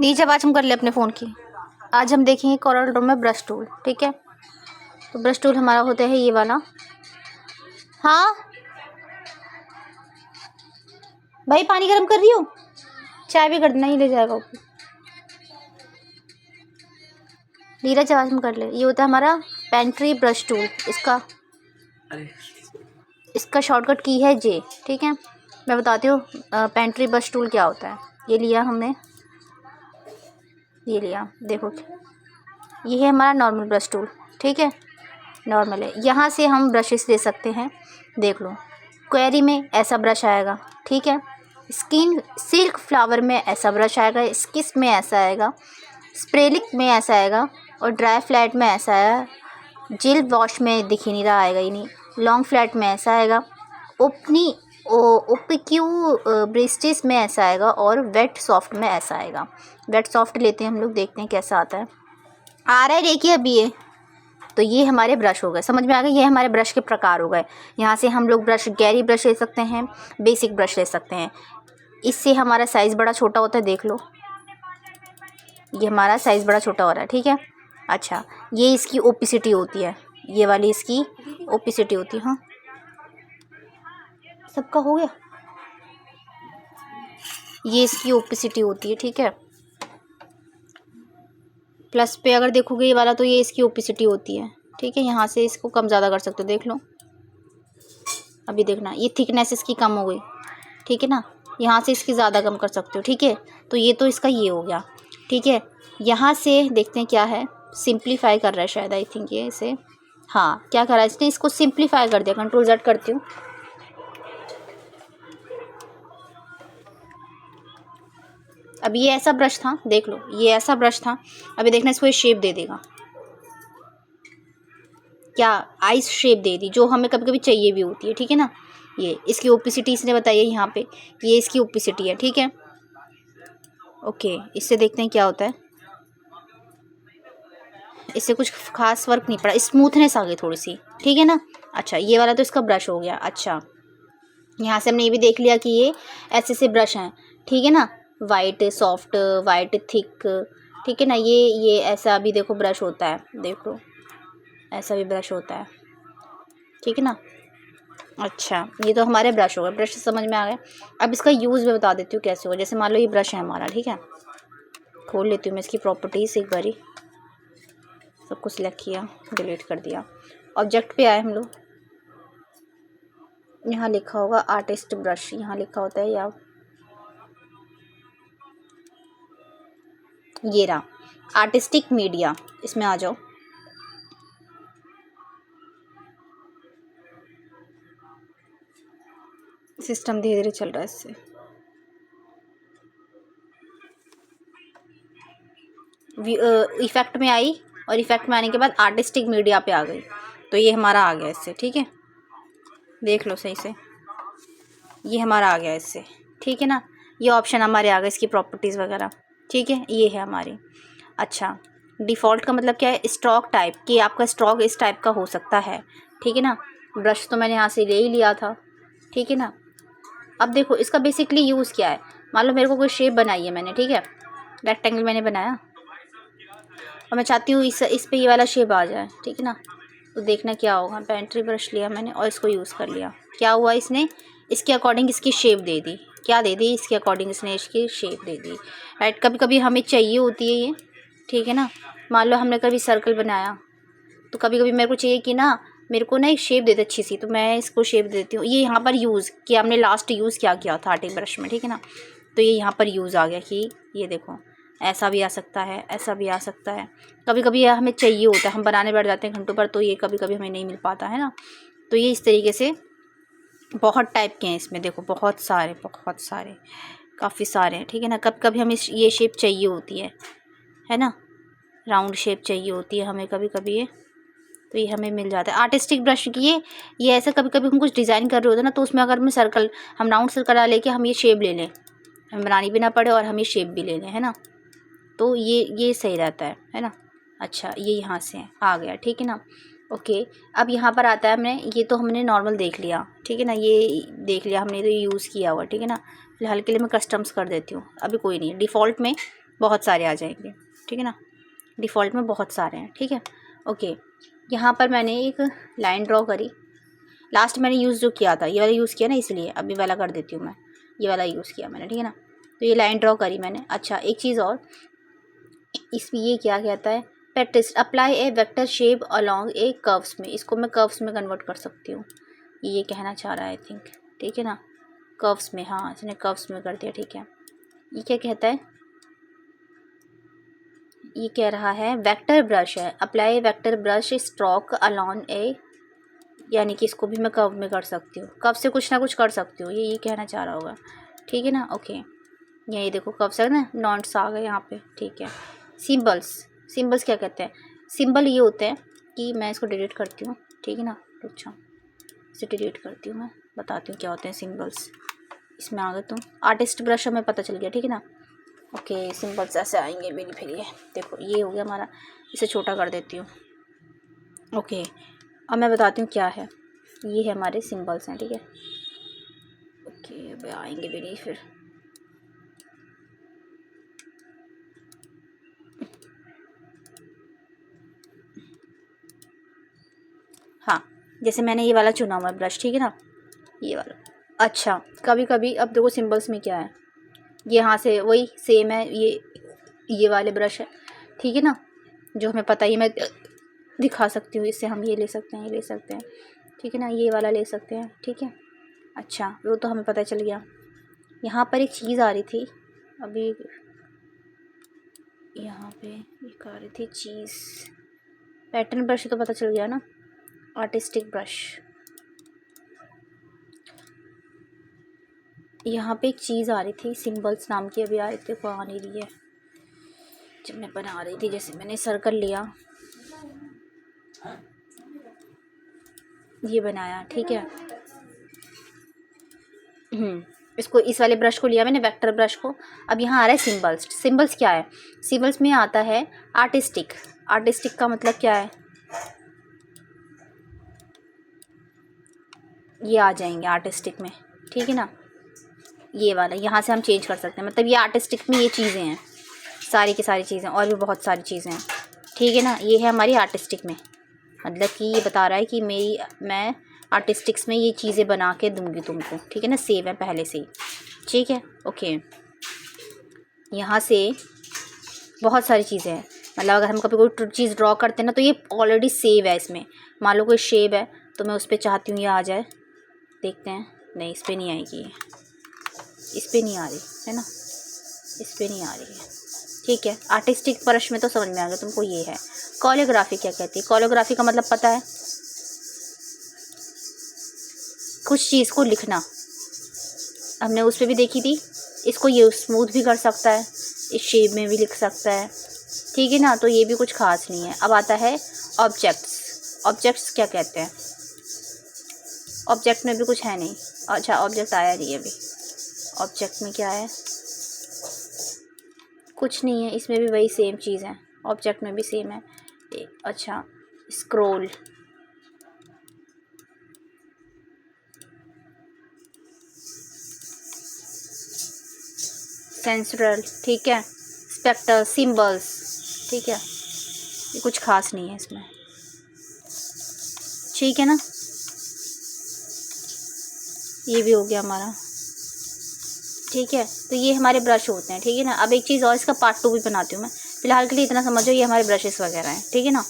नीचे आवाज हम कर ले अपने फ़ोन की। आज हम देखेंगे कोरल ड्रॉ में ब्रश टूल, ठीक है। तो ब्रश टूल हमारा होता है ये वाला। हाँ भाई पानी गर्म कर रही हो, चाय भी कर देना, ही ले जाएगा ऊपर। नीरज आवाज में कर ले। ये होता है हमारा पेंट्री ब्रश टूल। इसका शॉर्टकट की है जे, ठीक है। मैं बताती हूँ पेंट्री ब्रश टूल क्या होता है। ये लिया हमने, ये लिया, देखो ये है हमारा नॉर्मल ब्रश टूल, ठीक है। नॉर्मल है, यहाँ से हम ब्रशेस ले सकते हैं। देख लो, क्वेरी में ऐसा ब्रश आएगा, ठीक है। स्किन सिल्क फ्लावर में ऐसा ब्रश आएगा, स्किस में ऐसा आएगा, स्प्रेलिक में ऐसा आएगा, और ड्राई फ्लैट में ऐसा आया। जेल वॉश में दिख ही नहीं रहा, आएगा ही नहीं। लॉन्ग फ्लैट में ऐसा आएगा, ओपनी ओपिक्यू ब्रिस्टिस में ऐसा आएगा, और वेट सॉफ्ट में ऐसा आएगा। वेट सॉफ्ट लेते हैं हम लोग, देखते हैं कैसा आता है। आ रहा है, देखिए अभी ये। तो ये हमारे ब्रश हो गए, समझ में आ गए। ये हमारे ब्रश के प्रकार हो गए। यहाँ से हम लोग ब्रश, गहरी ब्रश ले सकते हैं, बेसिक ब्रश ले सकते हैं। इससे हमारा साइज़ बड़ा छोटा होता है, देख लो ये हमारा साइज़ बड़ा छोटा हो रहा है, ठीक है। अच्छा, ये इसकी ओपिसिटी होती है, ये वाली इसकी ओपिसिटी होती है। हाँ सबका हो गया। ये इसकी ओपिसिटी होती है, ठीक है। प्लस पे अगर देखोगे ये वाला, तो ये इसकी ओपिसिटी होती है, ठीक है। यहाँ से इसको कम ज़्यादा कर सकते हो, देख लो। अभी देखना, ये थिकनेस इसकी कम हो गई, ठीक है ना। यहाँ से इसकी ज़्यादा कम कर सकते हो, ठीक है। तो ये तो इसका ये हो गया, ठीक है। यहाँ से देखते हैं क्या है, सिंप्लीफाई कर रहा है शायद, आई थिंक ये इसे, हाँ क्या कर रहा है इसने, इसको सिंप्लीफाई कर दिया। कंट्रोल Z करती हूँ। अब ये ऐसा ब्रश था, देख लो ये ऐसा ब्रश था। अभी देखना, इसको ये शेप दे देगा, क्या आइस शेप दे दी, जो हमें कभी कभी चाहिए भी होती है, ठीक है ना। ये इसकी ओपिसिटी इसने बताई है यहाँ पे, ये इसकी ओपिसिटी है, ठीक है। ओके, इससे देखते हैं क्या होता है। इससे कुछ खास फर्क नहीं पड़ा, स्मूथनेस आ गई थोड़ी सी, ठीक है ना। अच्छा, ये वाला तो इसका ब्रश हो गया। अच्छा, यहाँ से हमने ये भी देख लिया कि ये ऐसे से ब्रश हैं, ठीक है ना। वाइट सॉफ्ट, वाइट थिक, ठीक है ना। ये ऐसा भी देखो ब्रश होता है, देखो ऐसा भी ब्रश होता है, ठीक है ना। अच्छा, ये तो हमारे ब्रश हो गए, ब्रश समझ में आ गया। अब इसका यूज़ मैं बता देती हूँ कैसे होगा। जैसे मान लो ये ब्रश है हमारा, ठीक है। खोल लेती हूँ मैं इसकी प्रॉपर्टीज़ एक बारी। सब कुछ सिलेक्ट किया, डिलीट कर दिया। ऑब्जेक्ट पे आए हम लोग, यहाँ लिखा होगा आर्टिस्ट ब्रश, यहाँ लिखा होता है, या ये रहा आर्टिस्टिक मीडिया, इसमें आ जाओ। सिस्टम धीरे धीरे चल रहा है इससे। इफेक्ट में आई, और इफेक्ट में आने के बाद आर्टिस्टिक मीडिया पे आ गई। तो ये हमारा आ गया इससे, ठीक है। देख लो सही से, ये हमारा आ गया इससे, ठीक है ना। ये ऑप्शन हमारे आ गए, इसकी प्रॉपर्टीज़ वगैरह, ठीक है। ये है हमारी। अच्छा, डिफ़ॉल्ट का मतलब क्या है, स्ट्रोक टाइप, कि आपका स्ट्रोक इस टाइप का हो सकता है, ठीक है ना। ब्रश तो मैंने यहाँ से ले ही लिया था, ठीक है ना। अब देखो इसका बेसिकली यूज़ क्या है। मान लो मेरे को कोई शेप बनाई है मैंने, ठीक है। रेक्टेंगल मैंने बनाया, और मैं चाहती हूँ इस पे ये वाला शेप आ जाए, ठीक है ना। तो देखना क्या होगा, पेंट्री ब्रश लिया मैंने और इसको यूज़ कर लिया। क्या हुआ, इसने इसके अकॉर्डिंग इसकी शेप दे दी। क्या दे दी, इसके अकॉर्डिंग इसने इसकी शेप दे दी, राइट। कभी कभी हमें चाहिए होती है ये, ठीक है ना। मान लो हमने कभी सर्कल बनाया, तो कभी कभी मेरे को चाहिए कि ना, मेरे को ना एक शेप दे दे अच्छी सी, तो मैं इसको शेप देती हूँ। ये यहाँ पर यूज़ किया हमने, लास्ट यूज़ क्या किया था आर्टिक ब्रश में, ठीक है ना। तो ये यहाँ पर यूज़ आ गया कि ये देखो ऐसा भी आ सकता है, ऐसा भी आ सकता है। कभी कभी यह हमें चाहिए होता है, हम बनाने बैठ जाते हैं घंटों पर, तो ये कभी कभी हमें नहीं मिल पाता है ना। तो ये इस तरीके से बहुत टाइप के हैं इसमें, देखो बहुत सारे काफ़ी सारे हैं, ठीक है ना। कभी कभी हमें ये शेप चाहिए होती है ना, राउंड शेप चाहिए होती है हमें कभी कभी ये, तो ये हमें मिल जाता है। आर्टिस्टिक ब्रश की ये ऐसा कभी कभी हम कुछ डिज़ाइन कर रहे होते हैं ना, तो उसमें अगर हम राउंड सर्कल लेके हम ये शेप ले लें, हमें बनानी भी ना पड़े और हम ये शेप भी ले लें, है ना। तो ये सही रहता है ना। अच्छा, ये यहाँ से आ गया, ठीक है ना। ओके, अब यहाँ पर आता है, हमने ये तो हमने नॉर्मल देख लिया, ठीक है ना। ये देख लिया हमने, तो यूज़ किया हुआ, ठीक है ना। फिलहाल के लिए मैं कस्टम्स कर देती हूँ, अभी कोई नहीं। डिफ़ॉल्ट में बहुत सारे आ जाएंगे, ठीक है ना, डिफ़ॉल्ट में बहुत सारे हैं, ठीक है। ओके, यहाँ पर मैंने एक लाइन ड्रॉ करी, लास्ट मैंने यूज़ जो किया था ये वाला यूज़ किया ना, इसलिए अभी वाला कर देती हूँ मैं, ये वाला यूज़ किया मैंने, ठीक है ना। तो ये लाइन ड्रॉ करी मैंने। अच्छा, एक चीज़ और, इसमें ये क्या कहता है, पेटिस्ट apply a vector shape along a curves में, इसको मैं कर्व्स में कन्वर्ट कर सकती हूँ, ये कहना चाह रहा है आई थिंक, ठीक है ना, कर्व्स में, हाँ इसने कर्व्स में कर दिया, ठीक है। ये क्या कहता है, ये कह रहा है वेक्टर ब्रश है, apply vector brush stroke along ए, यानी कि इसको भी मैं कर्व में कर सकती हूँ, कर्व से कुछ ना कुछ कर सकती हूँ, ये कहना चाह रहा होगा, ठीक है ना। ओके, यही देखो कर्व से ना नॉट्स आ गए यहाँ पे, ठीक है। सिंबल्स, सिंबल्स क्या कहते हैं, सिंबल ये होते हैं कि मैं इसको डिलीट करती हूँ, ठीक है ना, अच्छा इसे डिलीट करती हूँ, मैं बताती हूँ क्या होते हैं सिंबल्स। इसमें आ गए तुम, आर्टिस्ट ब्रश हमें पता चल गया, ठीक है ना। ओके, सिंबल्स ऐसे आएंगे मेरी, फिर ये देखो ये हो गया हमारा, इसे छोटा कर देती हूँ। ओके, अब मैं बताती हूँ क्या है, ये है हमारे सिंबल्स हैं, ठीक है। ओके, अब आएंगे भी नहीं फिर, हाँ जैसे मैंने ये वाला चुना हुआ है ब्रश, ठीक है ना, ये वाला। अच्छा, कभी कभी अब देखो सिंबल्स में क्या है, ये यहाँ से वही सेम है, ये वाले ब्रश है, ठीक है ना, जो हमें पता ही, मैं दिखा सकती हूँ, इससे हम ये ले सकते हैं, ये ले सकते हैं, ठीक है ना, ये वाला ले सकते हैं, ठीक है। अच्छा, वो तो हमें पता चल गया। यहाँ पर एक चीज़ आ रही थी अभी, यहाँ पे एक आ रही थी चीज़, पैटर्न ब्रश तो पता चल गया ना, आर्टिस्टिक ब्रश। यहाँ पे एक चीज़ आ रही थी सिंबल्स नाम की, अभी आ रही थी, को आ नहीं रही है, जब मैं बना रही थी, जैसे मैंने सर्कल लिया, ये बनाया, ठीक है। इसको, इस वाले ब्रश को लिया मैंने, वेक्टर ब्रश को। अब यहाँ आ रहा है सिंबल्स। सिंबल्स क्या है, सिंबल्स में आता है आर्टिस्टिक। आर्टिस्टिक का मतलब क्या है, ये आ जाएंगे आर्टिस्टिक में, ठीक है ना, ये वाला यहाँ से हम चेंज कर सकते हैं, मतलब ये आर्टिस्टिक में ये चीज़ें हैं, सारी की सारी चीज़ें, और भी बहुत सारी चीज़ें हैं, ठीक है ना। ये है हमारी आर्टिस्टिक में, मतलब कि ये बता रहा है कि मैं आर्टिस्टिक्स में ये चीज़ें बना के दूंगी तुमको, ठीक है ना, सेव है पहले से ही, ठीक है। ओके, यहाँ से बहुत सारी चीज़ें हैं, मतलब अगर हम कभी कोई चीज़ ड्रॉ करते हैं ना, तो ये ऑलरेडी सेव है इसमें। मान लो कोई शेप है, तो मैं उस पर चाहती हूँ ये आ जाए, देखते हैं, नहीं इस पर नहीं आएगी, इस पर नहीं आ रही है ना, इस पर नहीं आ रही है, ठीक है। आर्टिस्टिक ब्रश में तो समझ में आ गया तुमको, ये है। कोरियोग्राफी क्या कहती है, कोरियोग्राफी का मतलब पता है, कुछ चीज़ को लिखना, हमने उस पर भी देखी थी, इसको ये स्मूथ भी कर सकता है, इस शेप में भी लिख सकता है, ठीक है ना, तो ये भी कुछ खास नहीं है। अब आता है ऑब्जेक्ट्स। ऑब्जेक्ट्स क्या कहते हैं, ऑब्जेक्ट में भी कुछ है नहीं, अच्छा ऑब्जेक्ट आया नहीं अभी, ऑब्जेक्ट में क्या है, कुछ नहीं है, इसमें भी वही सेम चीज़ है, ऑब्जेक्ट में भी सेम है। अच्छा, स्क्रोल, सेंसरल, ठीक है, स्पेक्टर, सिंबल्स, ठीक है, ये कुछ खास नहीं है इसमें, ठीक है ना। ये भी हो गया हमारा, ठीक है। तो ये हमारे ब्रश होते हैं, ठीक है ना। अब एक चीज़ और, इसका पार्ट 2 भी बनाती हूँ मैं, फिलहाल के लिए इतना समझो, ये हमारे ब्रशेस वगैरह हैं, ठीक है ना।